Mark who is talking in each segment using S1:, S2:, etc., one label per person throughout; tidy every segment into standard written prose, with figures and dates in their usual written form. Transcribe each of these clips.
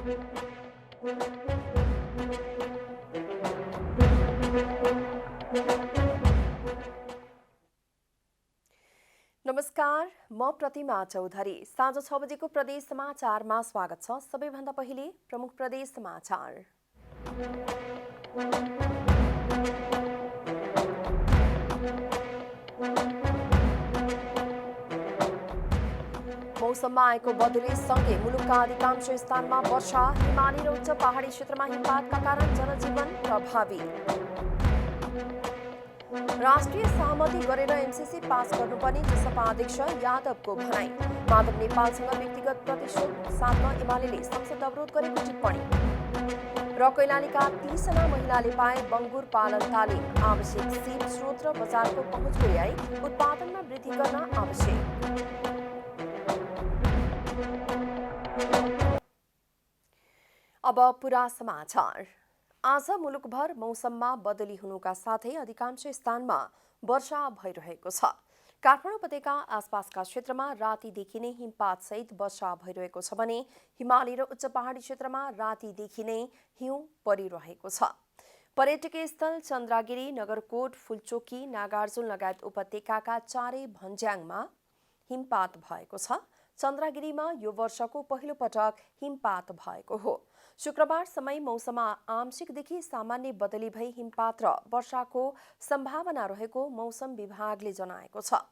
S1: नमस्कार, म प्रतिमा चौधरी। साँझ 6 बजेको प्रदेश समाचारमा स्वागत छ। सबैभन्दा पहिले प्रमुख प्रदेश समाचार। मौसममा आएको बदलीसँगै मुलुकका अधिकांश स्थानमा वर्षा, हिमाली र उच्च पहाडी क्षेत्रमा हिमपातका कारण जनजीवन प्रभावित। राष्ट्रिय सहमति गरेर एमसीसी पास गर्नुपर्ने जसपा अध्यक्ष यादवको भनाई। माधव नेपालसँग व्यक्तिगत प्रतिशोध साध्न एमाले संसद अवरोध गरेको टिप्पणी। र कैलालीका 30 जना महिलाले पाए बङ्गुर पालन तालिम। आवश्यक सीप स्रोत र बजारको पहुँच पुर्याई उत्पादनमा वृद्धि गर्न आवश्यक। अब पुरा समाचार। आज मुलुकभर मौसममा बदली हुनुका साथै अधिकांश स्थानमा वर्षा भइरहेको छ। काठमाडौँ उपत्यका आसपासका क्षेत्रमा रातिदेखि नै हिमपातसहित वर्षा भइरहेको छ भने हिमाली र उच्च पहाडी क्षेत्रमा रातिदेखि नै हिउँ परिरहेको छ। पर्यटकीय स्थल चन्द्रागिरी, नगरकोट, फुलचोकी, नागार्जुन लगायत उपत्यकाका चारै भन्ज्याङमा हिमपात भएको छ। चन्द्रागिरीमा यो वर्षको पहिलो पटक हिमपात भएको हो। शुक्रबार समय मौसममा आंशिकदेखि सामान्य बदली भई हिमपात र वर्षाको सम्भावना रहेको मौसम विभागले जनाएको छ।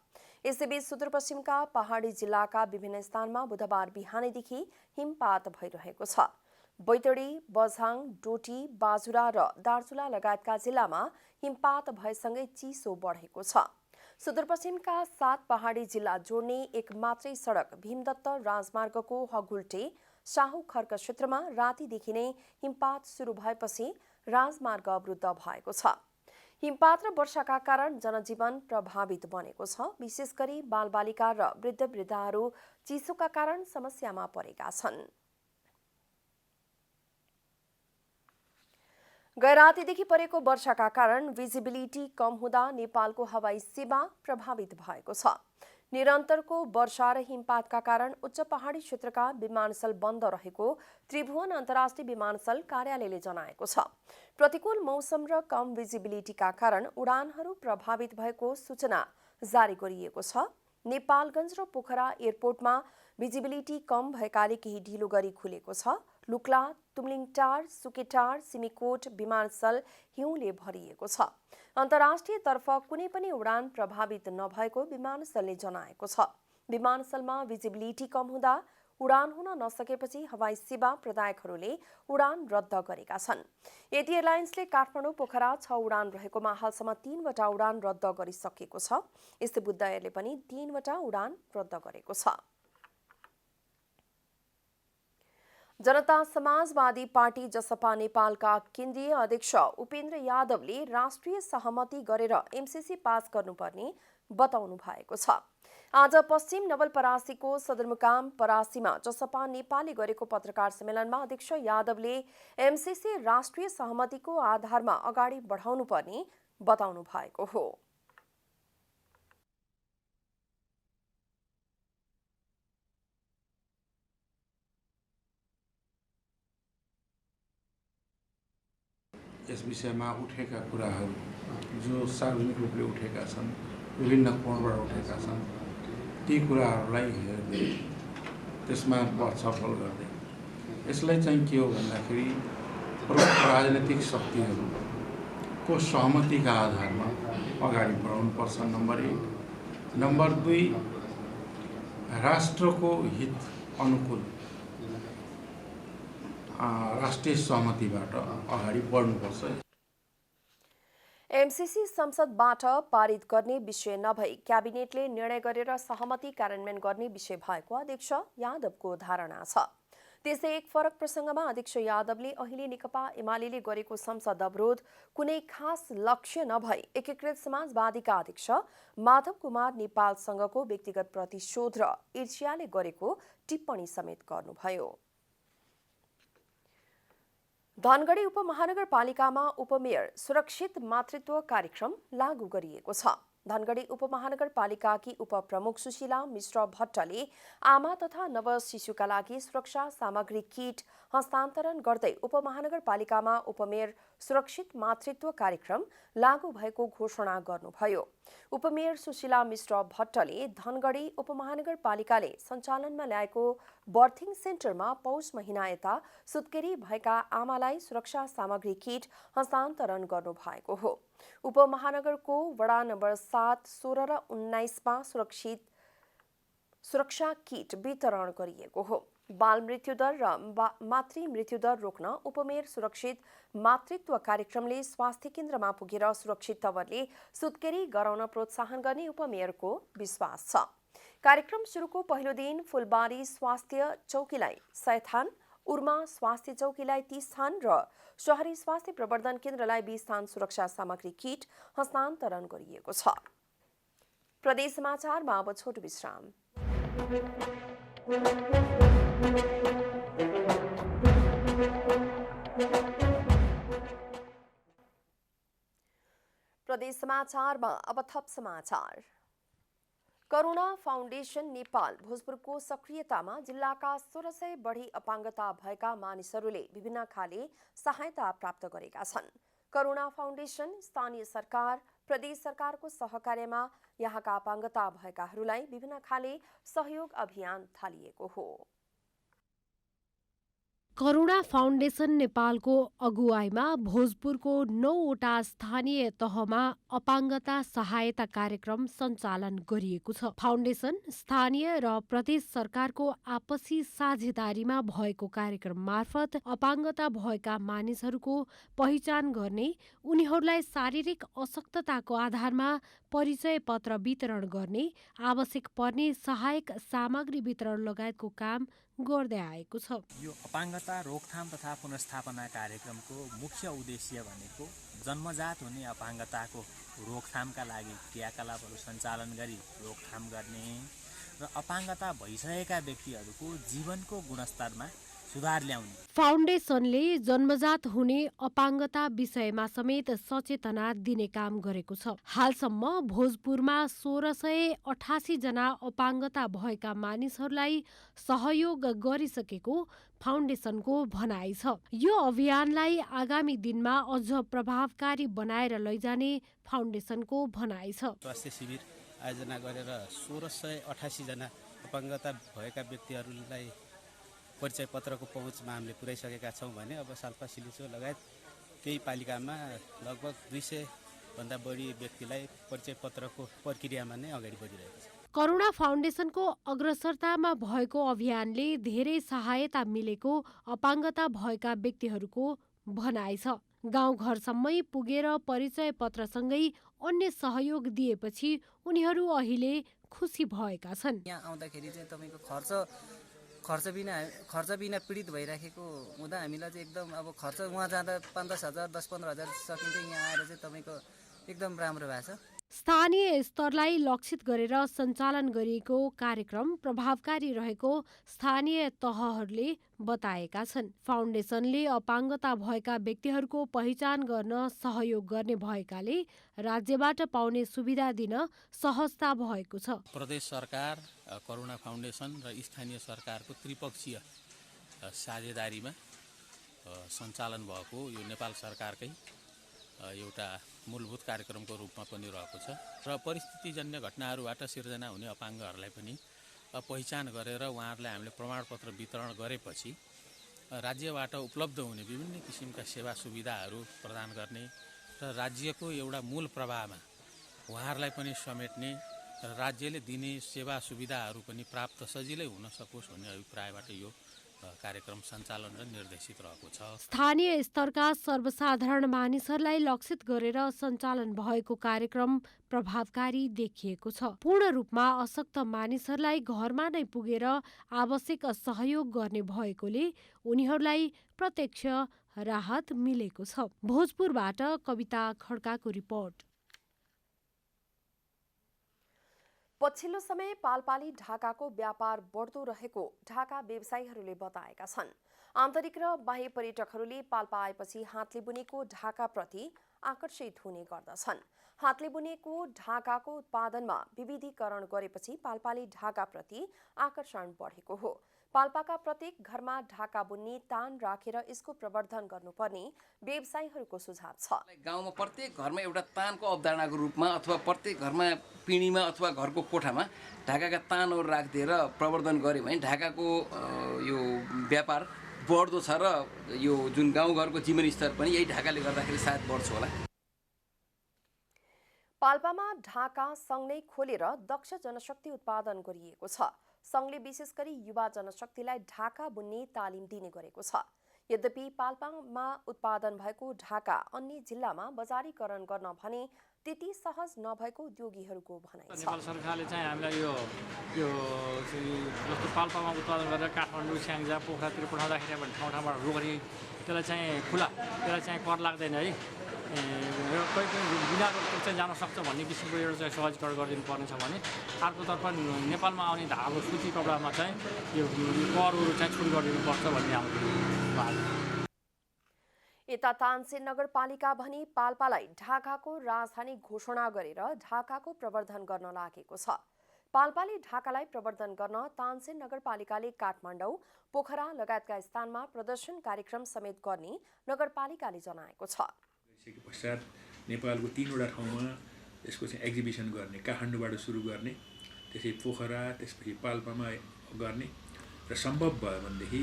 S1: यसैबीच सुदूरपश्चिमका पहाडी जिल्लाका विभिन्न स्थानमा बुधबार बिहानैदेखि हिमपात भइरहेको छ। बैतडी, बझाङ, डोटी, बाजुरा र दार्चुला लगायतका जिल्लामा हिमपात भएसँगै चिसो बढेको छ। सुदूरपश्चिमका 7 पहाडी जिल्ला जोड्ने एक मात्रै सडक भीमदत्त राजमार्गको हगुल्टे शाहु खर्क क्षेत्रमा रातिदेखि नै हिमपात सुरु भएपछि राजमार्ग अवरुद्ध भएको छ। हिमपात र वर्षाका कारण जनजीवन प्रभावित बनेको छ। विशेष गरी बालबालिका र वृद्धवृद्धाहरू चिसोका कारण समस्यामा परेका छन्। गैरातीदेखि परेको वर्षाका कारण भिजिबिलिटी कम हुँदा नेपालको हवाई सेवा प्रभावित भएको छ। निरन्तरको वर्षा र हिमपातका कारण उच्च पहाडी क्षेत्रका विमानस्थल बन्द रहेको त्रिभुवन अन्तर्राष्ट्रिय विमानस्थल कार्यालयले जनाएको छ। प्रतिकूल मौसम र कम भिजिबिलिटीका कारण उडानहरू प्रभावित भएको सूचना जारी गरिएको छ। नेपालगञ्ज र पोखरा एयरपोर्टमा भिजिबिलिटी कम भएकाले केही ढिलो गरी खुलेको छ। लुक्ला, तुमलिङटार, सुकेटार, सिमीकोट विमानस्थल हिउँले भरिएको छ। अन्तर्राष्ट्रिय तर्फ कुनै पनि उडान प्रभावित नभएको विमानस्थलले जनाएको छ। विमानस्थलमा भिजिबिलिटी कम हुँदा उडान हुन नसकेपछि हवाई सेवा प्रदायकहरूले उडान रद्द गरेका छन्। यति एयरलाइन्सले काठमाडौँ पोखरा 6 उडान रहेकोमा हालसम्म 3 वटा उडान रद्द गरिसकेको छ। यस्तै बुद्ध एयरले पनि 3 वटा उडान रद्द गरेको छ। जनता समाजवादी पार्टी जसपा नेपालका केन्द्रीय अध्यक्ष उपेन्द्र यादवले राष्ट्रिय सहमति गरेर एमसीसी पास गर्नुपर्ने बताउनु भएको छ। आज पश्चिम नवलपरासीको सदरमुकाम परासीमा जसपा नेपालले गरेको पत्रकार सम्मेलनमा अध्यक्ष यादवले एमसीसी राष्ट्रिय सहमतिको आधारमा अगाडि बढाउनुपर्ने बताउनु भएको हो।
S2: यस विषयमा उठेका कुराहरू जो सार्वजनिक रूपले उठेका छन्, विभिन्न कोणबाट उठेका छन्, ती कुराहरूलाई हेर्दै त्यसमा छलफल गर्दै यसलाई चाहिँ के हो भन्दाखेरि प्रमुख राजनैतिक शक्तिहरूको सहमतिका आधारमा अगाडि बढाउनुपर्छ, नम्बर 1। नम्बर 2, राष्ट्रको हित अनुकूल राष्ट्रिय सहमतिबाट अगाडि बढ्नुपर्छ।
S1: एमसीसी संसदबाट पारित गर्ने विषय नभई क्याबिनेटले निर्णय गरेर सहमति कार्यान्वयन गर्ने विषय भएको अध्यक्ष यादवको धारणा छ। त्यसै एक फरक प्रसङ्गमा अध्यक्ष यादवले अहिले नेकपा एमाले गरेको संसद अवरोध कुनै खास लक्ष्य नभई एकीकृत समाजवादीका अध्यक्ष माधव कुमार नेपालसँगको व्यक्तिगत प्रतिशोध र ईर्ष्याले गरेको टिप्पणी समेत गर्नुभयो। धनगढी उपमहानगरपालिकामा उपमेयर सुरक्षित मातृत्व कार्यक्रम लागू गरिएको छ। धनगढी उपमहानगरपालिकाकी उपप्रमुख सुशीला मिश्र भट्टले आमा तथा नव शिशुका लागि सुरक्षा सामग्री किट हस्तान्तरण गर्दै उपमहानगरपालिकामा उपमेयर सुरक्षित मातृत्व कार्यक्रम लागू भएको घोषणा गर्नुभयो। उपमेयर सुशीला मिश्र भट्टले धनगढी उपमहानगरपालिकाले सञ्चालनमा ल्याएको बर्थिङ सेन्टरमा पौष महिना यता सुत्केरी भएका आमालाई सुरक्षा सामग्री किट हस्तान्तरण गर्नुभएको हो। उपमहानगरको वडा नम्बर 7, 16 र 19मा सुरक्षा किट वितरण गरिएको हो। बाल मृत्युदर र मातृ मृत्युदर रोक्न उपमेयर सुरक्षित मातृत्व कार्यक्रमले स्वास्थ्य केन्द्रमा पुगेर सुरक्षित तवरले सुत्केरी गराउन प्रोत्साहन गर्ने उपमेयरको विश्वास छ। कार्यक्रम सुरुको पहिलो दिन फुलबारी स्वास्थ्य चौकीलाई 100 थान, उर्मा स्वास्थ्य चौकीलाई 30 थान र शहरी स्वास्थ्य प्रवर्धन केन्द्रलाई 20 थान सुरक्षा सामग्री किट हस्तान्तरण गरिएको छ। प्रदेश समाचारमा अब छोटो विश्राम। प्रदेश समाचारमा अब थप समाचार। करुणा फाउन्डेसन नेपाल भोजपुरको सक्रियतामा जिल्लाका 1600 बढी अपाङ्गता भएका मानिसहरूले विभिन्न खाले सहायता प्राप्त गरेका छन्। करुणा फाउन्डेसन स्थानीय सरकार, प्रदेश सरकारको सहकार्यमा यहाँका अपाङ्गता भएकाहरूलाई विभिन्न खाले सहयोग अभियान थालिएको हो।
S3: करुणा फाउन्डेसन नेपालको अगुवाईमा भोजपुरको 9वटा स्थानीय तहमा अपाङ्गता सहायता कार्यक्रम सञ्चालन गरिएको छ। फाउन्डेसन स्थानीय र प्रदेश सरकारको आपसी साझेदारीमा भएको कार्यक्रम मार्फत अपाङ्गता भएका मानिसहरूको पहिचान गर्ने, उनीहरूलाई शारीरिक अशक्तताको आधारमा परिचय पत्र वितरण गर्ने, आवश्यक पर्ने सहायक सामग्री वितरण लगायतको काम गर्दै आएको छ।
S4: यो अपाङ्गता रोकथाम तथा पुनर्स्थापना कार्यक्रमको मुख्य उद्देश्य भनेको जन्मजात हुने अपाङ्गताको रोकथामका लागि क्रियाकलापहरू सञ्चालन गरी रोकथाम गर्ने र अपाङ्गता भइसकेका व्यक्तिहरूको जीवनको गुणस्तरमा सुधार ल्याउने।
S3: फाउन्डेसनले जन्मजात हुने अपाङ्गता विषयमा समेत सचेतना दिने काम गरेको छ। हालसम्म भोजपुरमा 1688 जना अपाङ्गता भएका मानिसहरूलाई सहयोग गरिसकेको फाउन्डेसनको भनाइ छ। यो अभियानलाई आगामी दिनमा अझ प्रभावकारी बनाएर लैजाने फाउन्डेसनको भनाइ छ।
S5: स्वास्थ्य शिविर आयोजना गरेर 1688 जना अपाङ्गता भएका व्यक्तिहरूलाई परिचय पत्रको पहुँचमा हामीले पुर्याइसकेका छौँ भने अब साल्पा सिलिचो लगायत केही पालिकामा लगभग 200 भन्दा बढी व्यक्तिलाई परिचय पत्रको प्रक्रियामा नै अगाडि बढिरहेको छ।
S3: करुणा फाउन्डेसनको अग्रसरतामा भएको अभियानले धेरै सहायता मिलेको अपाङ्गता भएका व्यक्तिहरूको भनाइ छ। गाउँघरसम्मै पुगेर परिचय पत्रसँगै अन्य सहयोग दिएपछि उनीहरू अहिले खुसी भएका छन्।
S6: यहाँ आउँदाखेरि चाहिँ तपाईँको खर्च बिना पीडित भइराखेको हुँदा हामीलाई चाहिँ एकदम अब खर्च उहाँ जाँदा 5-10 हजार 10-15 हजार सकिन्छ, यहाँ आएर चाहिँ तपाईँको एकदम राम्रो भएको छ।
S3: स्थानीय स्तरलाई लक्षित गरेर सञ्चालन गरिएको कार्यक्रम प्रभावकारी रहेको स्थानीय तहहरूले बताएका छन्। फाउन्डेसनले अपाङ्गता भएका व्यक्तिहरूको पहिचान गर्न सहयोग गर्ने भएकाले राज्यबाट पाउने सुविधा दिन सहजता भएको छ।
S5: प्रदेश सरकार, करुणा फाउन्डेसन र स्थानीय सरकारको त्रिपक्षीय साझेदारीमा सञ्चालन भएको यो नेपाल सरकारकै एउटा मूलभूत कार्यक्रमको रूपमा पनि रहेको छ र परिस्थितिजन्य घटनाहरूबाट सिर्जना हुने अपाङ्गहरूलाई पनि पहिचान गरेर उहाँहरूलाई हामीले प्रमाणपत्र वितरण गरेपछि राज्यबाट उपलब्ध हुने विभिन्न किसिमका सेवा सुविधाहरू प्रदान गर्ने र राज्यको एउटा मूल प्रवाहमा उहाँहरूलाई पनि समेट्ने र राज्यले दिने सेवा सुविधाहरू पनि प्राप्त सजिलै हुन सकोस् भन्ने अभिप्रायबाट यो कार्यक्रम सञ्चालन र निर्देशित रहेको छ।
S3: स्थानीय स्तरका सर्वसाधारण मानिसहरूलाई लक्षित गरेर सञ्चालन भएको कार्यक्रम प्रभावकारी देखिएको छ। पूर्ण रूपमा अशक्त मानिसहरूलाई घरमा नै पुगेर आवश्यक सहयोग गर्ने भएकोले उनीहरूलाई प्रत्यक्ष राहत मिलेको छ। भोजपुरबाट कविता खड्काको रिपोर्ट।
S1: पछिल्लो समय पालपाली ढाकाको व्यापार बढ्दो रहेको ढाका व्यवसायीहरूले बताएका छन्। आन्तरिक र बाह्य पर्यटकहरूले पाल्पा आएपछि हातले बुनेको ढाकाप्रति आकर्षित हुने गर्दछन्। हातले बुनेको ढाकाको उत्पादनमा विविधीकरण गरेपछि पाल्पाले ढाकाप्रति आकर्षण बढेको हो। पाल्पाका प्रत्येक घरमा ढाका बुन्ने तान राखेर यसको प्रवर्धन गर्नुपर्ने व्यवसायीहरूको सुझाव छ।
S7: गाउँमा प्रत्येक घरमा एउटा तानको अवधारणाको रूपमा अथवा प्रत्येक घरमा पिँढीमा अथवा घरको कोठामा ढाकाका तानहरू राखिदिएर प्रवर्धन गऱ्यो भने ढाकाको यो व्यापार बढ्दो छ र यो जुन गाउँघरको जीवनस्तर पनि यही ढाकाले गर्दाखेरि सायद बढ्छ होला।
S1: पाल्पामा ढाका सङ्घ नै खोलेर दक्ष जनशक्ति उत्पादन गरिएको छ। सङ्घले विशेष गरी युवा जनशक्तिलाई ढाका बुन्ने तालिम दिने गरेको छ। यद्यपि पाल्पामा उत्पादन भएको ढाका अन्य जिल्लामा बजारीकरण गर्न भने त्यति सहज नभएको उद्योगीहरूको भनाइ छ।
S8: नेपाल सरकारले चाहिँ हामीलाई यो जस्तो पाल्पामा उत्पादन गरेर काठमाडौँ, स्याङ्जा, पोखरातिर पठाउँदाखेरि अब ठाउँ ठाउँबाट रोगरी त्यसलाई चाहिँ खुला, त्यसलाई चाहिँ कर लाग्दैन है। कोही बिना रोगको चाहिँ जान सक्छ भन्ने किसिमको एउटा चाहिँ सहजीकरण गरिदिनु पर्ने छ भने, अर्कोतर्फ नेपालमा आउने धागो सुती कपडामा चाहिँ यो करहरू चाहिँ छुट गरिदिनुपर्छ भन्ने हाम्रो भाग।
S1: यता तानसेन नगरपालिका भने पाल्पालाई ढाकाको राजधानी घोषणा गरेर ढाकाको प्रवर्धन गर्न लागेको छ। पाल्पाले ढाकालाई प्रवर्धन गर्न तानसेन नगरपालिकाले काठमाडौँ, पोखरा लगायतका स्थानमा प्रदर्शन कार्यक्रम समेत गर्ने नगरपालिकाले जनाएको छ।
S9: पश्चात नेपालको 3वटा ठाउँमा यसको चाहिँ एक्जिबिसन गर्ने, काठमाडौँबाट सुरु गर्ने, त्यसै पोखरा, त्यसपछि पाल्पामा गर्ने र सम्भव भयो भनेदेखि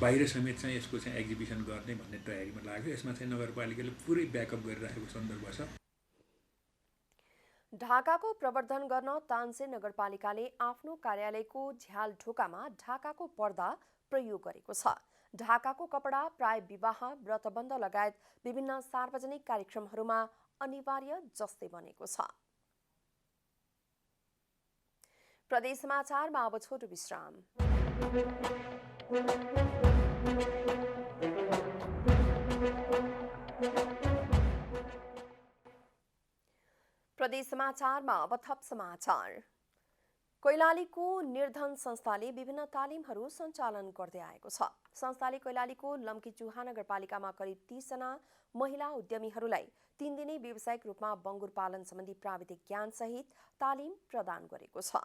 S9: बाहिर समेत चाहिँ यसको चाहिँ एक्जिबिसन गर्ने भन्ने तयारीमा लाग्यो। यसमा चाहिँ नगरपालिकाले पुरै ब्याकअप गरिराखेको सन्दर्भ छ।
S1: ढाकाको प्रवर्धन गर्न तानसेन नगरपालिकाले आफ्नो कार्यालयको झ्याल ढोकामा ढाकाको पर्दा प्रयोग गरेको छ। ढाकाको कपडा प्राय विवाह, व्रतबन्ध लगायत विभिन्न सार्वजनिक कार्यक्रमहरूमा अनिवार्य जस्तै बनेको छ। प्रदेश समाचारमा अब छोटो विश्राम। प्रदेश समाचारमा अब थप समाचार। कैलालीको निर्धन संस्थाले विभिन्न तालिमहरू सञ्चालन गर्दै आएको छ। संस्थाले कैलालीको लम्कीचुहा नगरपालिकामा करिब 30 जना महिला उद्यमीहरूलाई 3 दिने व्यावसायिक रूपमा बङ्गुर पालन सम्बन्धी प्राविधिक ज्ञान सहित तालिम प्रदान गरेको छ।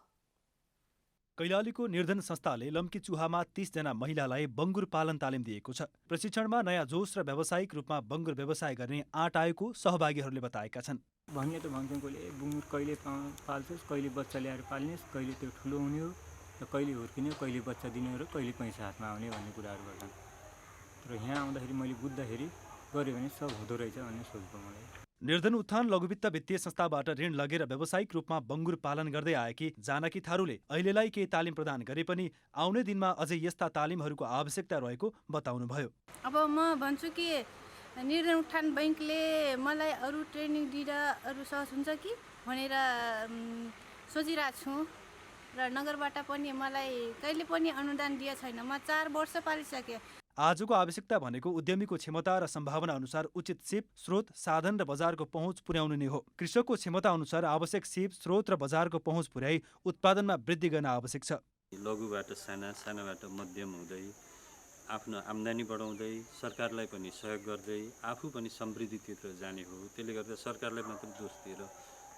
S10: कैलालीको निर्धन संस्थाले लम्कीचुहामा 30 जना महिलालाई बङ्गुर पालन तालिम दिएको छ। प्रशिक्षणमा नयाँ जोस र व्यावसायिक रूपमा बङ्गुर व्यवसाय गर्ने आँट आएको सहभागीहरूले बताएका छन्।
S4: भन्ने त भन्छन् कहिले बुङ्गुर कहिले पाल्छस्, कहिले बच्चा ल्याएर पाल्नेस्, कहिले त्यो ठुलो हुने हो र कहिले हुर्किने हो, कहिले बच्चा दिने हो र कहिले पैसा हातमा आउने भन्ने कुराहरू गर्छन्। तर यहाँ आउँदाखेरि मैले बुझ्दाखेरि गऱ्यो भने सब हुँदो रहेछ भन्ने सोच्छु मलाई।
S10: निर्धन उत्थान लघुवित्त वित्तीय संस्थाबाट ऋण लगेर व्यावसायिक रूपमा बङ्गुर पालन गर्दै आएकी जानकी थारूले अहिलेलाई केही तालिम प्रदान गरे पनि आउने दिनमा अझै यस्ता तालिमहरूको आवश्यकता रहेको बताउनुभयो।
S11: अब म भन्छु कि निर्धन उत्थान बैङ्कले मलाई अरू ट्रेनिङ दिँदा अरू सहज हुन्छ कि भनेर सोचिरहेको छु र नगरबाट पनि मलाई कहिले पनि अनुदान दिए छैन। म 4 वर्ष पालिसकेँ।
S10: आजको आवश्यकता भनेको उद्यमीको क्षमता र सम्भावना अनुसार उचित सिप, स्रोत, साधन र बजारको पहुँच पुर्याउनु नै हो। कृषकको क्षमता अनुसार आवश्यक सिप, स्रोत र बजारको पहुँच पुर्याई उत्पादनमा वृद्धि गर्न आवश्यक छ।
S12: लघुबाट साना, सानाबाट मध्यम हुँदै आफ्नो आम्दानी बढाउँदै सरकारलाई पनि सहयोग गर्दै आफू पनि समृद्धितिर जाने हो। त्यसले गर्दा सरकारलाई मात्र दोष दिएर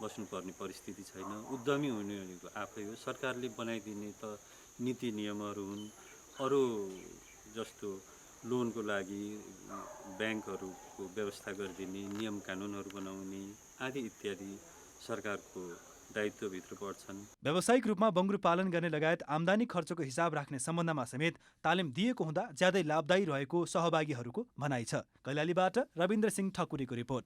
S12: बस्नुपर्ने परिस्थिति छैन। उद्यमी हुने भनेको आफै हो। सरकारले बनाइदिने त नीति नियमहरू हुन्। अरू जस्तो लोनको लागि ब्याङ्कहरूको व्यवस्था गरिदिने, नियम कानुनहरू बनाउने आदि इत्यादि सरकारको दायित्वभित्र पर्छन्।
S10: व्यावसायिक रूपमा बङ्गुर पालन गर्ने लगायत आम्दानी खर्चको हिसाब राख्ने सम्बन्धमा समेत तालिम दिएको हुँदा ज्यादै लाभदायी रहेको सहभागीहरूको भनाइ छ। कैलालीबाट रविन्द्र सिंह ठकुरीको रिपोर्ट।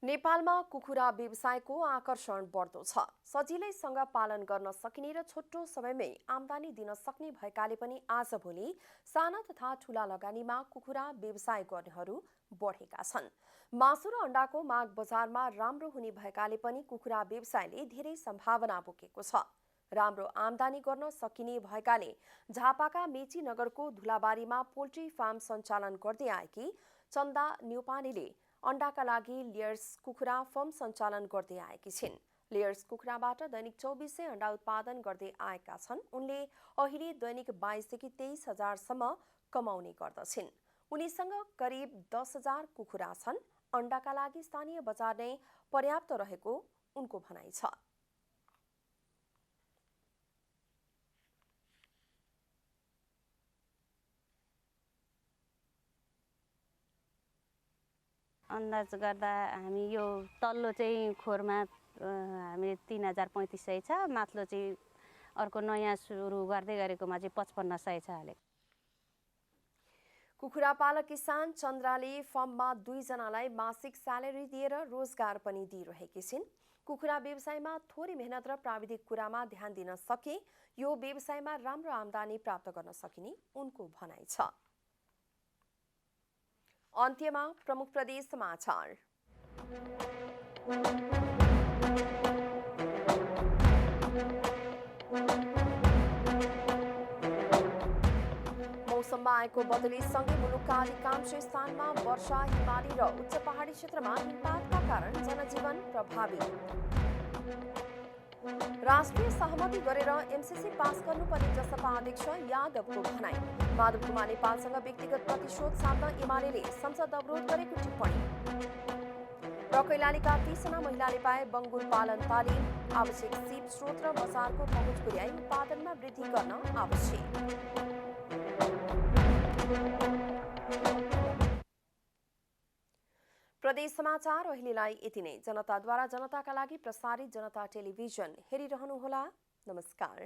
S1: नेपालमा कुखुरा व्यवसायको आकर्षण बढ्दो छ। सजिलैसँग पालन गर्न सकिने र छोटो समयमै आम्दानी दिन सक्ने भएकाले पनि आजभोलि साना तथा ठूला लगानीमा कुखुरा व्यवसाय गर्नेहरू बढेका छन्। मासु र अण्डाको माग बजारमा राम्रो हुने भएकाले पनि कुखुरा व्यवसायले धेरै सम्भावना बोकेको छ। राम्रो आम्दानी गर्न सकिने भएकाले झापाका मेची नगरको धुलाबारीमा पोल्ट्री फार्म सञ्चालन गर्दै आएकी चन्दा न्यौपानेले अण्डाका लागि लेयर्स कुखुरा फर्म सञ्चालन गर्दै आएकी छिन्। लेयर्स कुखुराबाट दैनिक 2400 अण्डा उत्पादन गर्दै आएका छन्। उनले अहिले दैनिक 22 देखि 23 हजारसम्म कमाउने गर्दछिन्। उनीसँग करिब 10,000 कुखुरा छन्। अण्डाका लागि स्थानीय बजार नै पर्याप्त रहेको उनको भनाइ छ।
S13: अन्दाज गर्दा हामी यो तल्लो चाहिँ खोरमा हामी 3,3500 छ, माथिल्लो चाहिँ अर्को नयाँ सुरु गर्दै गरेकोमा चाहिँ 5500 छ हाले।
S1: कुखुरा पालक किसान चन्द्राले फर्ममा 2 जनालाई मासिक स्यालेरी दिएर रोजगार पनि दिइरहेकी छिन्। कुखुरा व्यवसायमा थोरै मेहनत र प्राविधिक कुरामा ध्यान दिन सके यो व्यवसायमा राम्रो आम्दानी प्राप्त गर्न सकिने उनको भनाइ छ। अन्त्यमा प्रमुख प्रदेश समाचार। मौसममा आएको बदलीसँगै मुलुकका अधिकांश स्थानमा वर्षा, हिमाली र उच्च पहाडी क्षेत्रमा हिमपातका कारण जनजीवन प्रभावित। राष्ट्रिय सहमति गरेर एमसीसी पास गर्नुपर्ने जसपा अध्यक्ष यादवको भनाई। माधव कुमार नेपालसँग व्यक्तिगत प्रतिशोध साध्न एमालेले संसद अवरोध गरेको टिप्पणी। र कैलालीका 30 जना महिलाले पाए बङ्गुर पालन तालिम। आवश्यक सीप स्रोत र बजारको पहुँच पुर्याई उत्पादनमा वृद्धि गर्न आवश्यक। प्रदेश समाचार अहिलेलाई यति नै। जनताद्वारा जनताका लागि प्रसारित जनता टेलिभिजन हेरिरहनुहोला। नमस्कार।